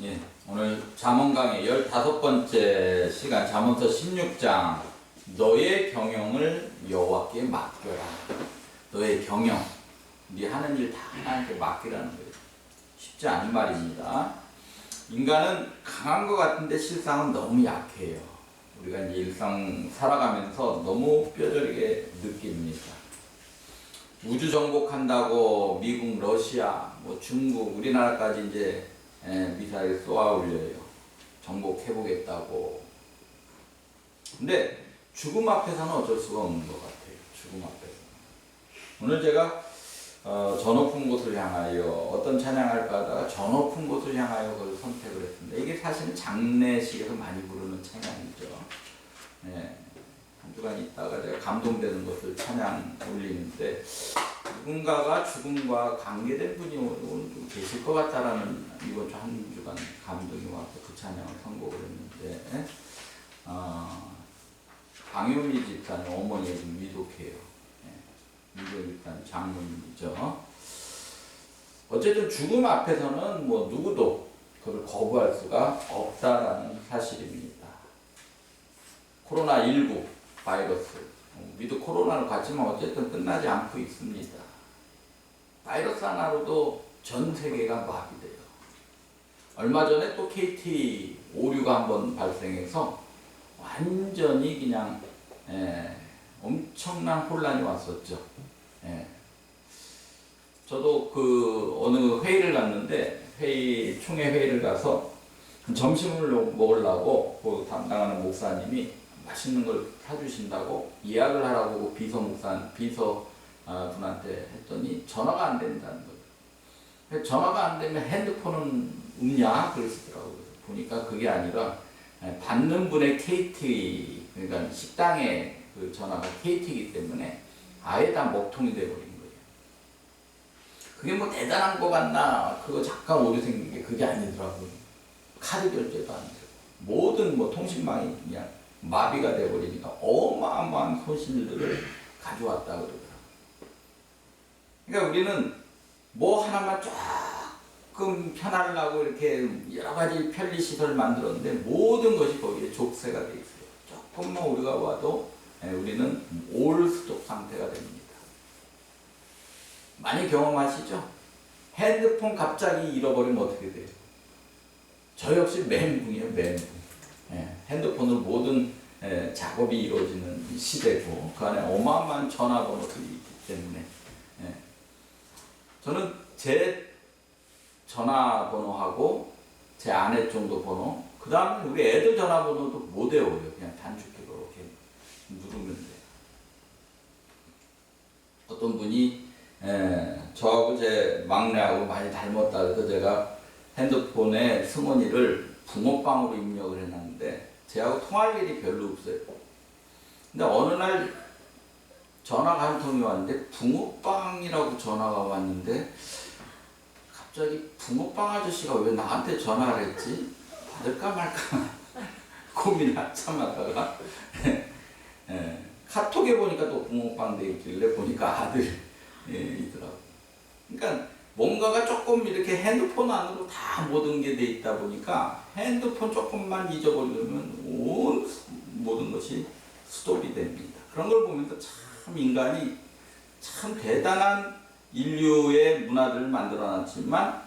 예, 오늘 잠언 강의 15번째 시간 잠언서 16장 너의 경영을 여호와께 맡겨라. 너의 경영, 네 하는 일 다 하나님께 맡기라는 거예요. 쉽지 않은 말입니다. 인간은 강한 것 같은데 실상은 너무 약해요. 우리가 이제 일상 살아가면서 너무 뼈저리게 느낍니다. 우주 정복한다고 미국, 러시아, 뭐 중국, 우리나라까지 이제 미사일 쏘아 올려요. 정복해보겠다고. 근데 죽음 앞에서는 어쩔 수가 없는 것 같아요. 죽음 앞에서. 오늘 제가 저 높은 곳을 향하여 어떤 찬양할까 하다가 저 높은 곳을 향하여 그걸 선택을 했습니다. 이게 사실은 장례식에서 많이 부르는 찬양이죠. 한 주간 있다가 제가 감동되는 것을 찬양 올리는데 누군가가 죽음과 관계된 분이 오늘 좀 계실 것 같다라는 이번 주 한 주간 감동이 와서 그 찬양을 선곡을 했는데 강효미 집사님 어머니가 좀 위독해요. 위독 집사님 장모님이죠. 어쨌든 죽음 앞에서는 뭐 누구도 그걸 거부할 수가 없다라는 사실입니다. 코로나19 바이러스, 우리도 코로나를 갔지만 어쨌든 끝나지 않고 있습니다. 바이러스 하나로도 전 세계가 마비돼요. 얼마 전에 또 KT 오류가 한번 발생해서 완전히 그냥 엄청난 혼란이 왔었죠. 저도 그 어느 회의를 갔는데 총회 회의를 가서 점심을 먹으려고 그 담당하는 목사님이 맛있는 걸 사주신다고 예약을 하라고 비서 분한테 했더니 전화가 안 된다는 거예요. 전화가 안 되면 핸드폰은 없냐 그러시더라고요. 보니까 그게 아니라 받는 분의 KT, 그러니까 식당에 그 전화가 KT이기 때문에 아예 다 먹통이 돼버린 거예요. 그게 뭐 대단한 거 같나? 그거 잠깐 오류 생긴 게 그게 아니더라고요. 카드 결제도 안 되고 모든 뭐 통신망이 그냥 마비가 돼버리니까 어마어마한 손실들을 가져왔다 그러더라고요. 그러니까 우리는 뭐 하나만 조금 편하려고 이렇게 여러 가지 편리시설을 만들었는데 모든 것이 거기에 족쇄가 돼 있어요. 조금만 우리가 와도 우리는 올스톱 상태가 됩니다. 많이 경험하시죠? 핸드폰 갑자기 잃어버리면 어떻게 돼요? 저 역시 멘붕이에요, 멘붕. 핸드폰으로 모든 작업이 이루어지는 시대고 그 안에 어마어마한 전화번호들이 있기 때문에 저는 제 전화번호하고 제 아내 정도 번호 그 다음에 우리 애들 전화번호도 못 외워요. 그냥 단축키로 이렇게 누르면 돼요. 어떤 분이 저하고 제 막내하고 많이 닮았다 그래서 제가 핸드폰에 승원이를 붕어빵으로 입력을 해놨는데 제하고 통할 일이 별로 없어요. 근데 어느 날 전화가 한 통이 왔는데 붕어빵이라고 전화가 왔는데 갑자기 붕어빵 아저씨가 왜 나한테 전화를 했지? 받을까 말까 고민을 한참 하다가 카톡에 보니까 또 붕어빵 돼 있길래 보니까 아들이더라고요. 그러니까 뭔가가 조금 이렇게 핸드폰 안으로 다 모든 게 돼 있다 보니까 핸드폰 조금만 잊어버리면 온 모든 것이 스톱이 됩니다. 그런 걸 보면서 참 인간이 참 대단한 인류의 문화들을 만들어놨지만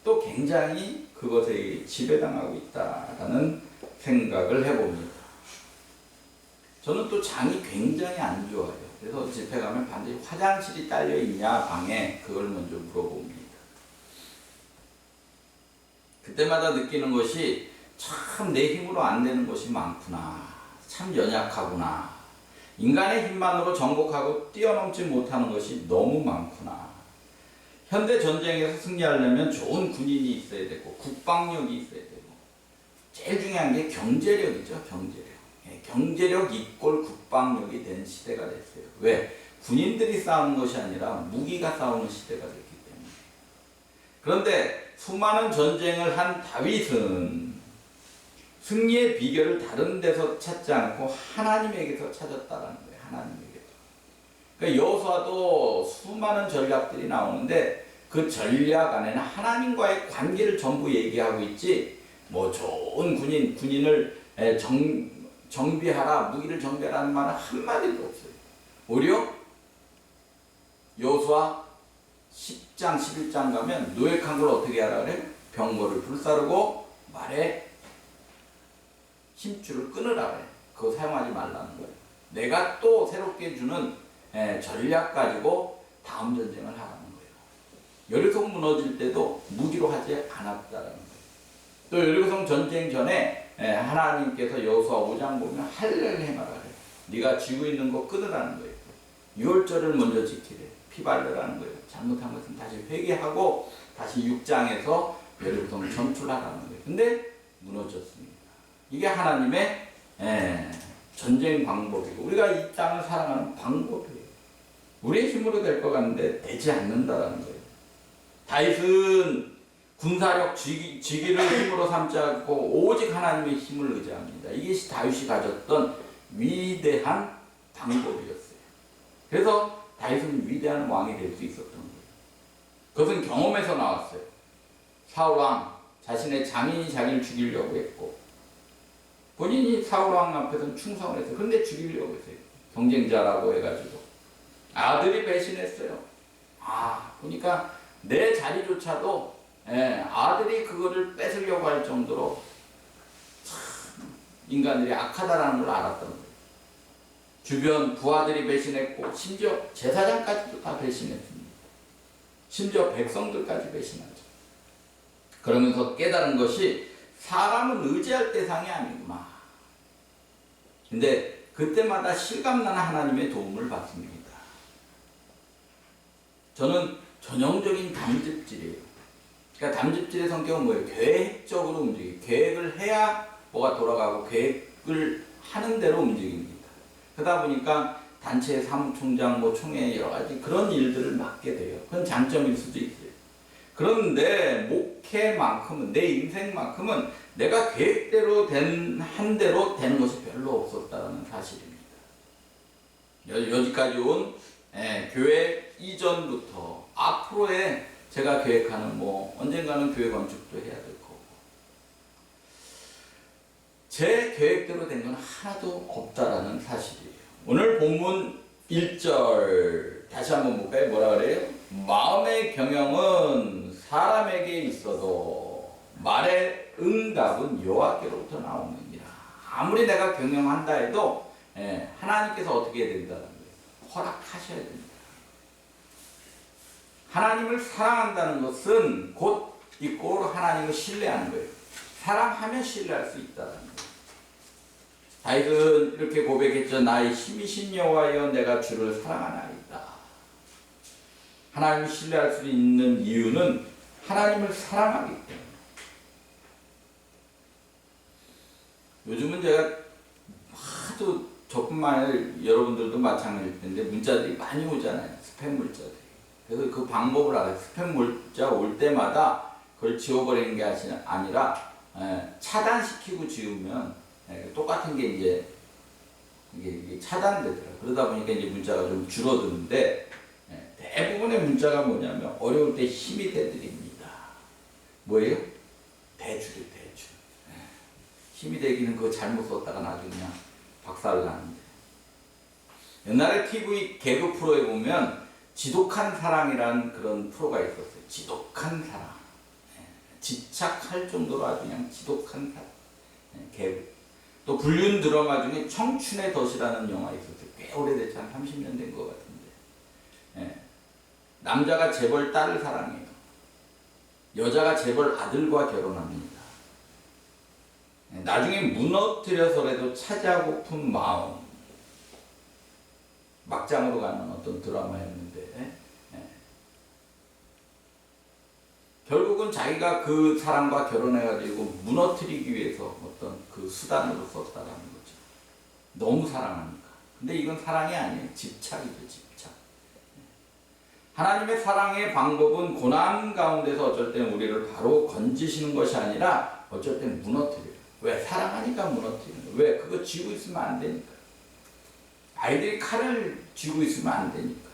또 굉장히 그것에 지배당하고 있다라는 생각을 해봅니다. 저는 또 장이 굉장히 안 좋아요. 그래서 집에 가면 반드시 화장실이 딸려 있냐 방에 그걸 먼저 물어봅니다. 그때마다 느끼는 것이 참 내 힘으로 안 되는 것이 많구나. 참 연약하구나. 인간의 힘만으로 정복하고 뛰어넘지 못하는 것이 너무 많구나. 현대 전쟁에서 승리하려면 좋은 군인이 있어야 되고 국방력이 있어야 되고 제일 중요한 게 경제력이죠. 경제력 이꼴 국방력이 된 시대가 됐어요. 왜? 군인들이 싸우는 것이 아니라 무기가 싸우는 시대가 됐기 때문에. 그런데 수많은 전쟁을 한 다윗은 승리의 비결을 다른 데서 찾지 않고 하나님에게서 찾았다라는 거예요. 하나님에게서. 그러니까 여호수아도 수많은 전략들이 나오는데 그 전략 안에는 하나님과의 관계를 전부 얘기하고 있지, 뭐 좋은 군인을 정비하라, 무기를 정비하라는 말은 한마디도 없어요. 오히려 여호수아 10장 11장 가면 노획한 걸 어떻게 하라 그래? 병거를 불사르고 말에 힘줄을 끊으라 그래. 그거 사용하지 말라는 거예요. 내가 또 새롭게 주는 전략 가지고 다음 전쟁을 하라는 거예요. 여리고성 무너질 때도 무기로 하지 않았다는 거예요. 또 여리고성 전쟁 전에 하나님께서 여호수아 5장 보면 할례를 행하라 그래요. 네가 쥐고 있는 거 끊으라는 거예요. 유월절을 먼저 지키래. 피 바르라는 거예요. 잘못한 것은 다시 회개하고 다시 6장에서 여리고성 전투하라는 거예요. 근데 무너졌습니다. 이게 하나님의 전쟁 방법이고 우리가 이 땅을 살아가는 방법이에요. 우리의 힘으로 될 것 같은데 되지 않는다라는 거예요. 다윗은 군사력 지기를 힘으로 삼지 않고 오직 하나님의 힘을 의지합니다. 이것이 다윗이 가졌던 위대한 방법이었어요. 그래서 다윗은 위대한 왕이 될 수 있었던 거예요. 그것은 경험에서 나왔어요. 사울왕 자신의 장인이 자기를 죽이려고 했고 본인이 사울왕 앞에서는 충성을 했어요. 그런데 죽이려고 했어요. 경쟁자라고 해가지고 아들이 배신했어요. 보니까 내 자리조차도 아들이 그거를 뺏으려고 할 정도로 참 인간들이 악하다라는 걸 알았던 거예요. 주변 부하들이 배신했고 심지어 제사장까지도 다 배신했습니다. 심지어 백성들까지 배신하죠. 그러면서 깨달은 것이 사람은 의지할 대상이 아니구나. 근데 그때마다 실감나는 하나님의 도움을 받습니다. 저는 전형적인 담즙질이에요. 그러니까 담즙질의 성격은 뭐예요? 계획적으로 움직이고 계획을 해야 뭐가 돌아가고 계획을 하는 대로 움직입니다. 그러다 보니까 단체의 사무총장, 총회 여러 가지 그런 일들을 맡게 돼요. 그건 장점일 수도 있어요. 그런데 목회만큼은 내 인생만큼은 내가 계획대로 한 대로 되는 것이 별로 없었다는 사실입니다. 여기까지 온 교회 이전부터 앞으로의 제가 계획하는 언젠가는 교회 건축도 해야 될 거고 제 계획대로 된 건 하나도 없다라는 사실이에요. 오늘 본문 1절 다시 한번 볼까요? 뭐라 그래요? 마음의 경영은 사람에게 있어도 말의 응답은 여호와께로부터 나오느니라. 아무리 내가 경영한다 해도 하나님께서 어떻게 해야 된다는 거예요? 허락하셔야 됩니다. 하나님을 사랑한다는 것은 곧 이꼴 하나님을 신뢰하는 거예요. 사랑하면 신뢰할 수 있다는 거예요. 다윗은 이렇게 고백했죠. 나의 힘이신 여호와여 내가 주를 사랑하나이다. 하나님을 신뢰할 수 있는 이유는 하나님을 사랑하기 때문에. 요즘은 제가 하도 저뿐만 아니라 여러분들도 마찬가지일 텐데 문자들이 많이 오잖아요. 스팸 문자들이. 그래서 그 방법을 알아요. 스팸 문자 올 때마다 그걸 지워버리는 게 아니라 차단시키고 지우면 똑같은 게 이게 차단되더라고요. 그러다 보니까 이제 문자가 좀 줄어드는데 대부분의 문자가 뭐냐면 어려울 때 힘이 되드립니다. 뭐예요? 대주를 대주. 힘이 되기는 그거 잘못 썼다가 나중에 그냥 박살 나는데. 옛날에 TV 개그 프로에 보면 지독한 사랑이라는 그런 프로가 있었어요. 지독한 사랑. 집착할 정도로 아주 그냥 지독한 사랑. 개그. 또 불륜 드라마 중에 청춘의 덫이라는 영화 있었어요. 꽤 오래됐지, 한 30년 된 것 같은데. 남자가 재벌 딸을 사랑해요. 여자가 재벌 아들과 결혼합니다. 나중에 무너뜨려서라도 차지하고픈 마음. 막장으로 가는 어떤 드라마였는데 결국은 자기가 그 사람과 결혼해가지고 무너뜨리기 위해서 어떤 그 수단으로 썼다라는 거죠. 너무 사랑하니까. 근데 이건 사랑이 아니에요. 집착이죠, 집착. 하나님의 사랑의 방법은 고난 가운데서 어쩔 때는 우리를 바로 건지시는 것이 아니라 어쩔 때는 무너뜨려요. 왜? 사랑하니까 무너뜨리는 거예요. 왜? 그거 쥐고 있으면 안 되니까. 아이들이 칼을 쥐고 있으면 안 되니까.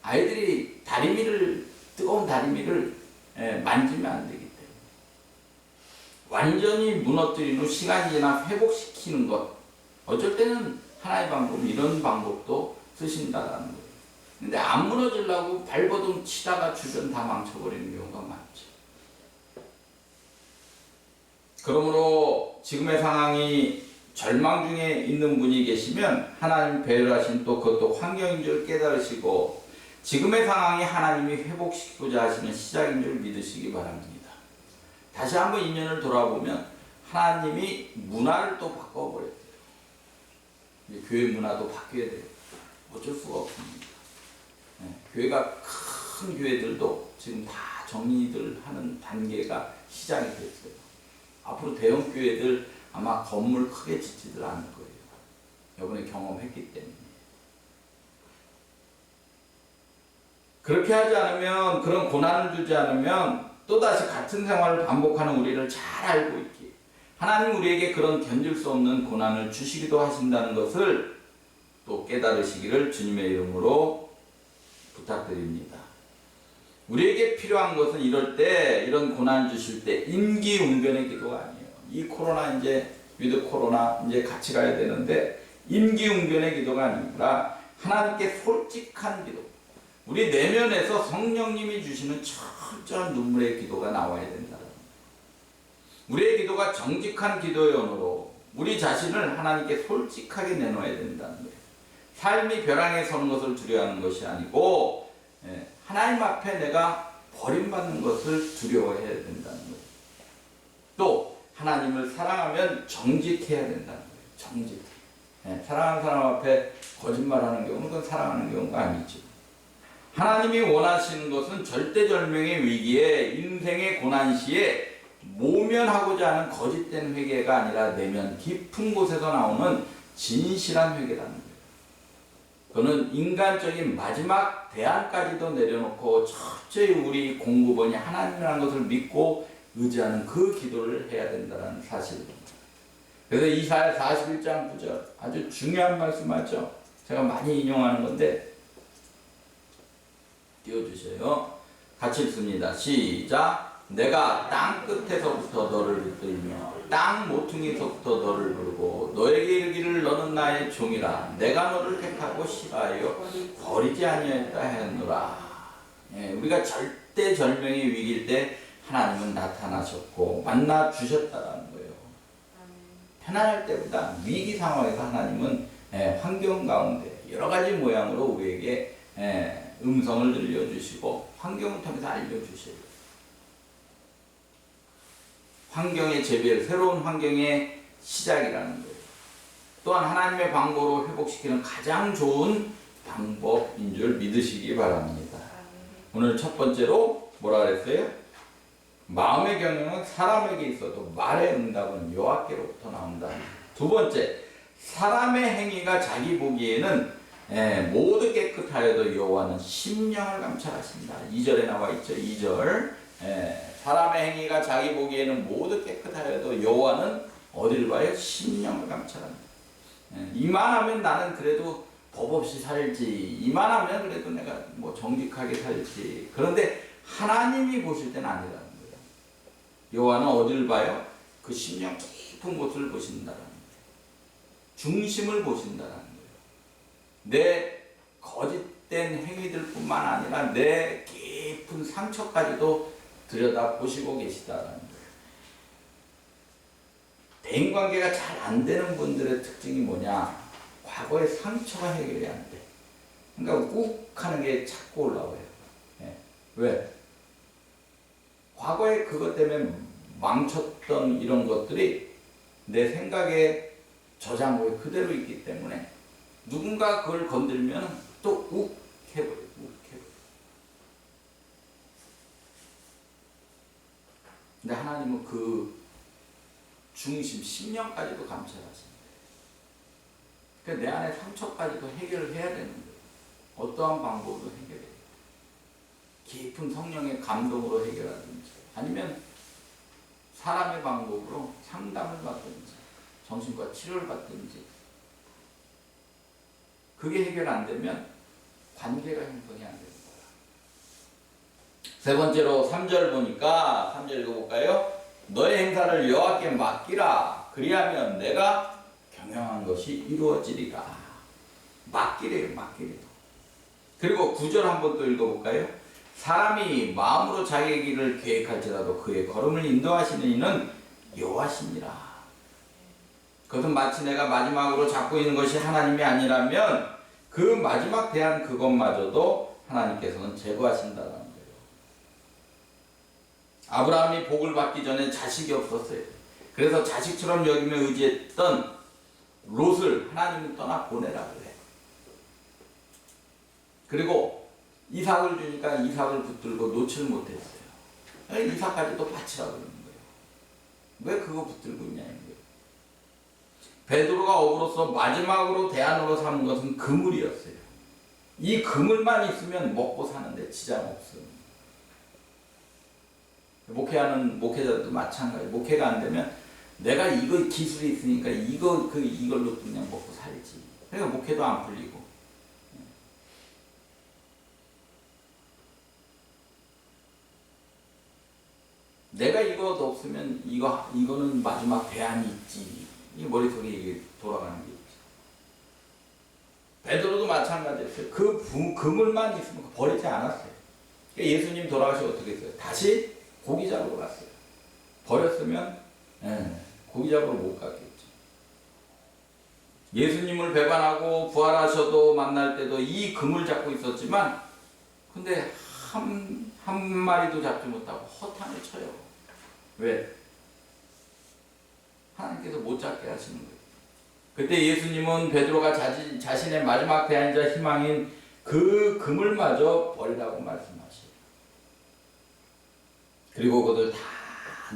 아이들이 다리미를 뜨거운 다리미를 만지면 안 되기 때문에 완전히 무너뜨린 후 시간이 지나 회복시키는 것, 어쩔 때는 하나의 방법, 이런 방법도 쓰신다라는 거예요. 근데 안 무너지려고 발버둥 치다가 주변 다 망쳐버리는 경우가 많죠. 그러므로 지금의 상황이 절망 중에 있는 분이 계시면 하나님 배려하신 또 그것도 환경인 줄 깨달으시고 지금의 상황이 하나님이 회복시키고자 하시는 시작인 줄 믿으시기 바랍니다. 다시 한번 인연을 돌아보면 하나님이 문화를 또 바꿔버렸어요. 이제 교회 문화도 바뀌어야 돼요. 어쩔 수가 없습니다. 교회가 큰 교회들도 지금 다 정리들 하는 단계가 시작이 됐어요. 앞으로 대형 교회들 아마 건물 크게 짓지들 않을 거예요. 이번에 경험했기 때문에. 그렇게 하지 않으면, 그런 고난을 주지 않으면 또다시 같은 생활을 반복하는 우리를 잘 알고 있기에 하나님 우리에게 그런 견딜 수 없는 고난을 주시기도 하신다는 것을 또 깨달으시기를 주님의 이름으로 부탁드립니다. 우리에게 필요한 것은 이럴 때, 이런 고난 주실 때 임기응변의 기도가 아니에요. 이 코로나 이제 위드 코로나 이제 같이 가야 되는데 임기응변의 기도가 아니라 하나님께 솔직한 기도. 우리 내면에서 성령님이 주시는 철저한 눈물의 기도가 나와야 된다. 우리의 기도가 정직한 기도의 언어로 우리 자신을 하나님께 솔직하게 내놓아야 된다는 거예요. 삶이 벼랑에 서는 것을 두려워하는 것이 아니고 하나님 앞에 내가 버림받는 것을 두려워해야 된다는 거예요. 또 하나님을 사랑하면 정직해야 된다는 거예요. 정직해. 사랑하는 사람 앞에 거짓말하는 경우는 그건 사랑하는 경우가 아니죠. 하나님이 원하시는 것은 절대절명의 위기에 인생의 고난 시에 모면하고자 하는 거짓된 회개가 아니라 내면 깊은 곳에서 나오는 진실한 회개라는 거예요. 그는 인간적인 마지막 대안까지도 내려놓고 철저히 우리 공급원이 하나님이라는 것을 믿고 의지하는 그 기도를 해야 된다는 사실입니다. 그래서 이사야 41장 9절 아주 중요한 말씀하죠. 제가 많이 인용하는 건데 띄워주세요. 같이 읽습니다. 시작. 내가 땅 끝에서부터 너를 붙들며 땅 모퉁이서부터 너를 부르고 너에게 이르기를 너는 나의 종이라 내가 너를 택하고 싫어하여 버리지 아니하였다 하였노라. 우리가 절대절명의 위기일 때 하나님은 나타나셨고 만나 주셨다라는 거예요. 편안할 때보다 위기 상황에서 하나님은 환경 가운데 여러 가지 모양으로 우리에게 음성을 들려주시고 환경을 통해서 알려주셔요. 환경의 재별, 새로운 환경의 시작이라는 거예요. 또한 하나님의 방법으로 회복시키는 가장 좋은 방법인 줄 믿으시기 바랍니다. 오늘 첫 번째로 뭐라 그랬어요? 마음의 경영은 사람에게 있어도 말의 응답은 여호와께로부터 나온다. 두 번째, 사람의 행위가 자기 보기에는 모두 깨끗하여도 여호와는 심령을 감찰하신다. 2절에 나와 있죠. 2절. 사람의 행위가 자기 보기에는 모두 깨끗하여도 여호와는 어디를 봐요? 심령을 감찰합니다. 이만하면 나는 그래도 법 없이 살지. 이만하면 그래도 내가 뭐 정직하게 살지. 그런데 하나님이 보실 때는 아니라는 거예요. 여호와는 어디를 봐요? 그 심령 깊은 곳을 보신다라는 거예요. 중심을 보신다라는 거예요. 내 거짓된 행위들뿐만 아니라 내 깊은 상처까지도 들여다보시고 계시다라는 거예요. 대인관계가 잘 안 되는 분들의 특징이 뭐냐? 과거의 상처가 해결이 안 돼. 그러니까 욱 하는 게 자꾸 올라와요. 왜? 과거에 그것 때문에 망쳤던 이런 것들이 내 생각에 저장고에 그대로 있기 때문에 누군가 그걸 건들면 또 욱 해버려요. 근데 하나님은 그 중심, 심령까지도 감찰하십니다. 그러니까 내 안에 상처까지도 해결을 해야 되는 거예요. 어떠한 방법으로 해결해요. 깊은 성령의 감동으로 해결하든지 아니면 사람의 방법으로 상담을 받든지 정신과 치료를 받든지 그게 해결 안 되면 관계가 형성이 안 되는 거야. 세 번째로 3절 보니까 3절 읽어볼까요? 너의 행사를 여호와께 맡기라. 그리하면 내가 경영한 것이 이루어지리라. 맡기래요, 맡기래요. 그리고 9절 한번 또 읽어볼까요? 사람이 마음으로 자기의 길을 계획할지라도 그의 걸음을 인도하시는 이는 여호와시니라. 그것은 마치 내가 마지막으로 잡고 있는 것이 하나님이 아니라면 그 마지막 대한 그것마저도 하나님께서는 제거하신다는 거예요. 아브라함이 복을 받기 전에 자식이 없었어요. 그래서 자식처럼 여기며 의지했던 롯을 하나님은 떠나 보내라고 그래. 그리고 이삭을 주니까 이삭을 붙들고 놓지를 못했어요. 이삭까지도 바치라고 그러는 거예요. 왜 그거 붙들고 있냐는 거예요. 베드로가 어부로서 마지막으로 대안으로 삼은 것은 그물이었어요. 이 그물만 있으면 먹고 사는데 지장 없어요. 목회하는 목회자들도 마찬가지. 목회가 안 되면 내가 이거 기술이 있으니까 이걸로 그냥 먹고 살지. 그러니까 목회도 안 풀리고. 내가 이거 없으면 이거는 마지막 대안이 있지. 이 머릿속에 이게 돌아가는 게 있지. 베드로도 마찬가지였어요. 그 그물만 있으면 버리지 않았어요. 그러니까 예수님 돌아가시고 어떻게 했어요? 다시 고기 잡으러 갔어요. 버렸으면 고기 잡으러 못 갔겠죠. 예수님을 배반하고 부활하셔도 만날 때도 이 그물 잡고 있었지만 근데 한 마리도 잡지 못하고 허탕을 쳐요. 왜? 하나님께서 못 잡게 하시는 거예요. 그때 예수님은 베드로가 자신의 마지막 대안자 희망인 그 그물마저 버리라고 말씀하셔요. 그리고 그들 다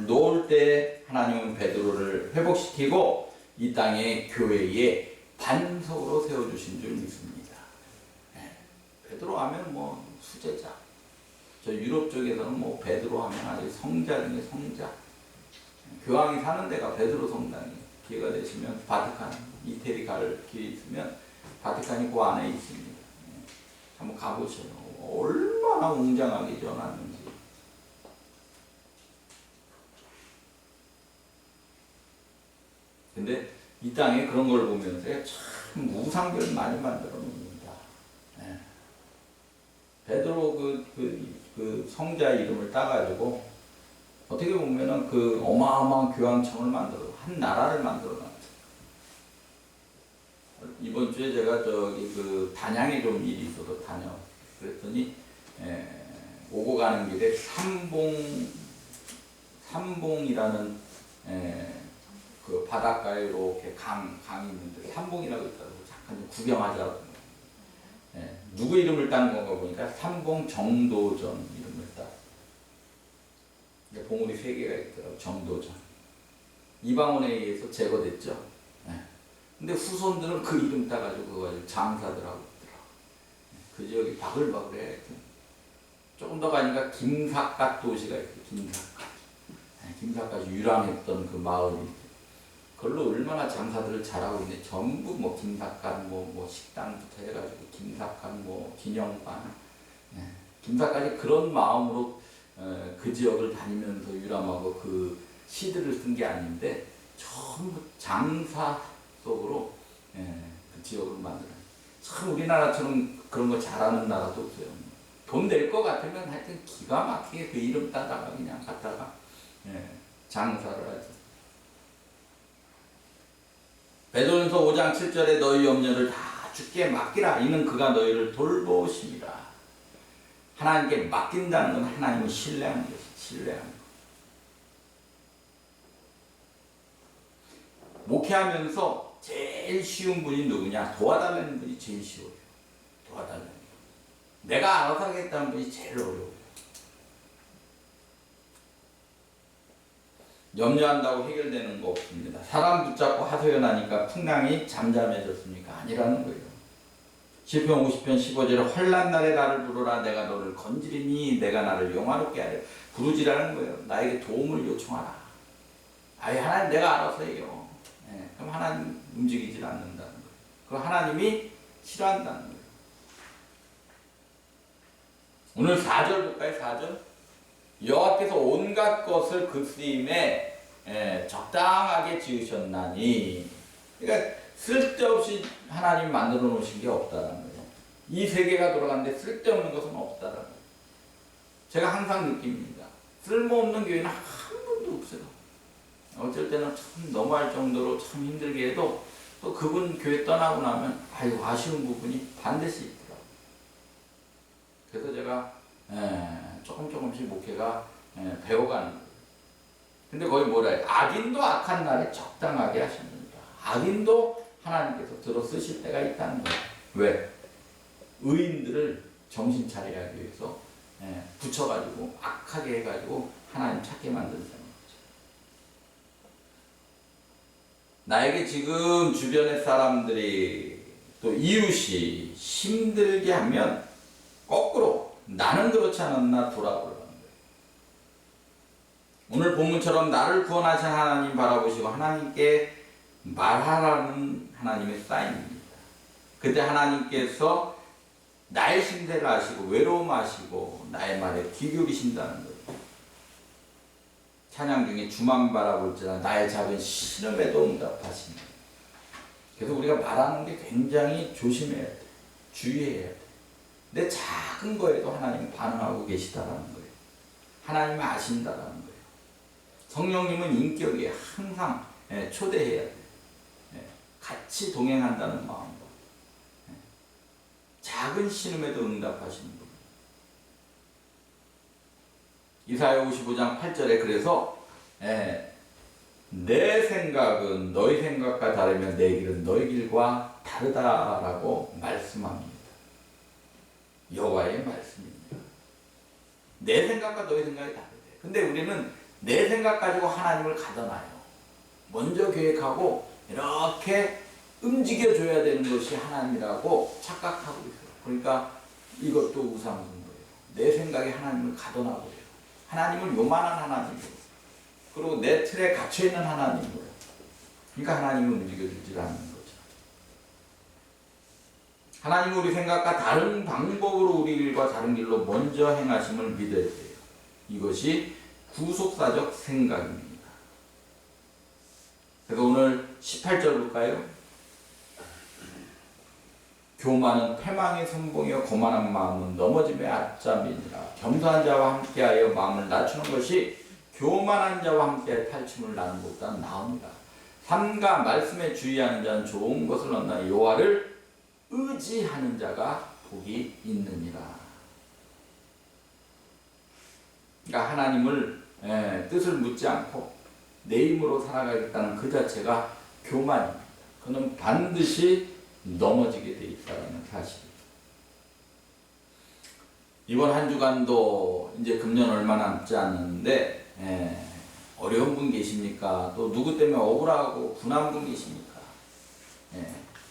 놓을 때 하나님은 베드로를 회복시키고 이 땅의 교회에 반석으로 세워주신 줄 믿습니다. 베드로 하면 뭐 수제자. 저 유럽 쪽에서는 뭐 베드로 하면 아주 성자 중에 성자. 교황이 사는 데가 베드로 성당이에요. 기회가 되시면 바티칸, 이태리 갈 기회 있으면 바티칸이 그 안에 있습니다. 한번 가보셔요. 얼마나 웅장하게 지어놨는지. 근데 이 땅에 그런 걸 보면서 참 우상별 많이 만들어 놓습니다. 베드로 그 성자 이름을 따가지고 어떻게 보면은 그 어마어마한 교황청을 한 나라를 만들어 놨어요. 이번 주에 제가 그 단양에 좀 일이 있어서 그랬더니 오고 가는 길에 삼봉이라는 그 바닷가에 이렇게 강이 있는데 삼봉이라고 있더라고요. 잠깐 구경하자고. 누구 이름을 딴 건가 보니까 삼봉 정도전 이름을 따. 봉우리 3개가 있더라고요. 정도전. 이방원에 의해서 제거됐죠. 근데 후손들은 그 이름 따가지고 그거 가지고 장사들 하고 있더라고요. 그 지역이 바글바글해. 조금 더 가니까 김삿갓 도시가 있어요. 김삿갓이 유랑했던 그 마을이. 그걸로 얼마나 장사들을 잘하고 있는데 전부 뭐 김삿갓 뭐 식당부터 해가지고 김삿갓 뭐 기념관. 김삿갓이 그런 마음으로 그 지역을 다니면서 유람하고 그 시들을 쓴 게 아닌데 전부 장사 속으로 그 지역을 만들어요. 참 우리나라처럼 그런 거 잘하는 나라도 없어요. 돈 낼 것 같으면 하여튼 기가 막히게 그 이름 따다가 그냥 갖다가 장사를 하죠. 베드로전서 5장 7절에 너희 염려를 다 주께 맡기라. 이는 그가 너희를 돌보심이라. 하나님께 맡긴다는 건 하나님을 신뢰하는 것이 신뢰하는 것. 목회하면서 제일 쉬운 분이 누구냐? 도와달라는 분이 제일 쉬워요. 도와달라는 분. 내가 알아서 하겠다는 분이 제일 어려워요. 염려한다고 해결되는 거 없습니다. 사람 붙잡고 하소연하니까 풍랑이 잠잠해졌습니까? 아니라는 거예요. 시편 50편 15절에 환난 날에 나를 부르라. 내가 너를 건지리니 내가 나를 영화롭게 하려. 부르지라는 거예요. 나에게 도움을 요청하라. 아예 하나님 내가 알아서 해요. 그럼 하나님 움직이질 않는다는 거예요. 그럼 하나님이 싫어한다는 거예요. 오늘 4절 볼까요? 4절. 여호와께서 온갖 것을 그 쓰임에 적당하게 지으셨나니. 그러니까 쓸데없이 하나님 만들어 놓으신 게 없다는 거예요. 이 세계가 돌아가는데 쓸데없는 것은 없다는 거예요. 제가 항상 느낍니다. 쓸모없는 교회는 한 분도 없어요. 어쩔 때는 참 너무할 정도로 참 힘들게 해도 또 그분 교회 떠나고 나면 아쉬운 부분이 반드시 있더라고요. 그래서 제가 조금씩 목회가 배워가는 거예요. 근데 거기 뭐라 해요? 악인도 악한 날에 적당하게 하십니다. 악인도 하나님께서 들어 쓰실 때가 있다는 거예요. 왜? 의인들을 정신 차리게 하기 위해서 붙여가지고 악하게 해가지고 하나님 찾게 만드는 거죠. 나에게 지금 주변의 사람들이 또 이웃이 힘들게 하면 거꾸로 나는 그렇지 않았나 돌아보라는 거예요. 오늘 본문처럼 나를 구원하신 하나님 바라보시고 하나님께 말하라는 하나님의 사인입니다. 그때 하나님께서 나의 심세를 아시고 외로움 아시고 나의 말에 귀 기울이신다는 거예요. 찬양 중에 주만 바라볼지라 나의 작은 신음에도 응답하신다. 그래서 우리가 말하는 게 굉장히 조심해야 돼. 주의해야 돼. 내 작은 거에도 하나님 반응하고 계시다라는 거예요. 하나님을 아신다라는 거예요. 성령님은 인격에 항상 초대해야 돼. 같이 동행한다는 마음으로. 작은 신음에도 응답하시는 분. 이사야 55장 8절에 그래서 내 생각은 너희 생각과 다르며 내 길은 너희 길과 다르다라고 말씀합니다. 여호와의 말씀입니다. 내 생각과 너희 생각이 다르대. 근데 우리는 내 생각 가지고 하나님을 가둬놔요. 먼저 계획하고 이렇게 움직여줘야 되는 것이 하나님이라고 착각하고 있어요. 그러니까 이것도 우상인 거예요. 내 생각에 하나님을 가둬놔버려요. 하나님은 요만한 하나님이에요. 그리고 내 틀에 갇혀있는 하나님이에요. 그러니까 하나님은 움직여주지 않는 거죠. 하나님은 우리 생각과 다른 방법으로 우리 일과 다른 길로 먼저 행하심을 믿어야 돼요. 이것이 구속사적 생각입니다. 그래서 오늘 18절 볼까요? 교만은 패망의 선봉이요 거만한 마음은 넘어짐의 아짬이니라. 겸손한 자와 함께하여 마음을 낮추는 것이 교만한 자와 함께 탈춤을 나는 것보다 나으니라. 삼가 말씀에 주의하는 자는 좋은 것을 얻나 여호와를 의지하는 자가 복이 있느니라. 그러니까 하나님을 뜻을 묻지 않고 내 힘으로 살아가겠다는 그 자체가 교만입니다. 그는 반드시 넘어지게 돼 있다는 사실입니다. 이번 한 주간도 이제 금년 얼마 남지 않는데 어려운 분 계십니까? 또 누구 때문에 억울하고 분한 분 계십니까?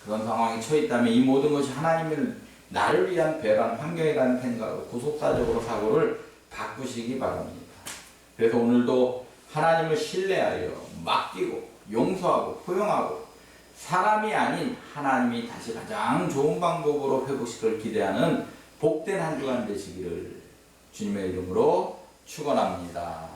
그런 상황에 처해 있다면 이 모든 것이 하나님을 나를 위한 배란 환경이라는 생각으로 구속사적으로 사고를 바꾸시기 바랍니다. 그래서 오늘도 하나님을 신뢰하여 맡기고 용서하고 포용하고 사람이 아닌 하나님이 다시 가장 좋은 방법으로 회복시키기를 기대하는 복된 한 주간 되시기를 주님의 이름으로 축원합니다.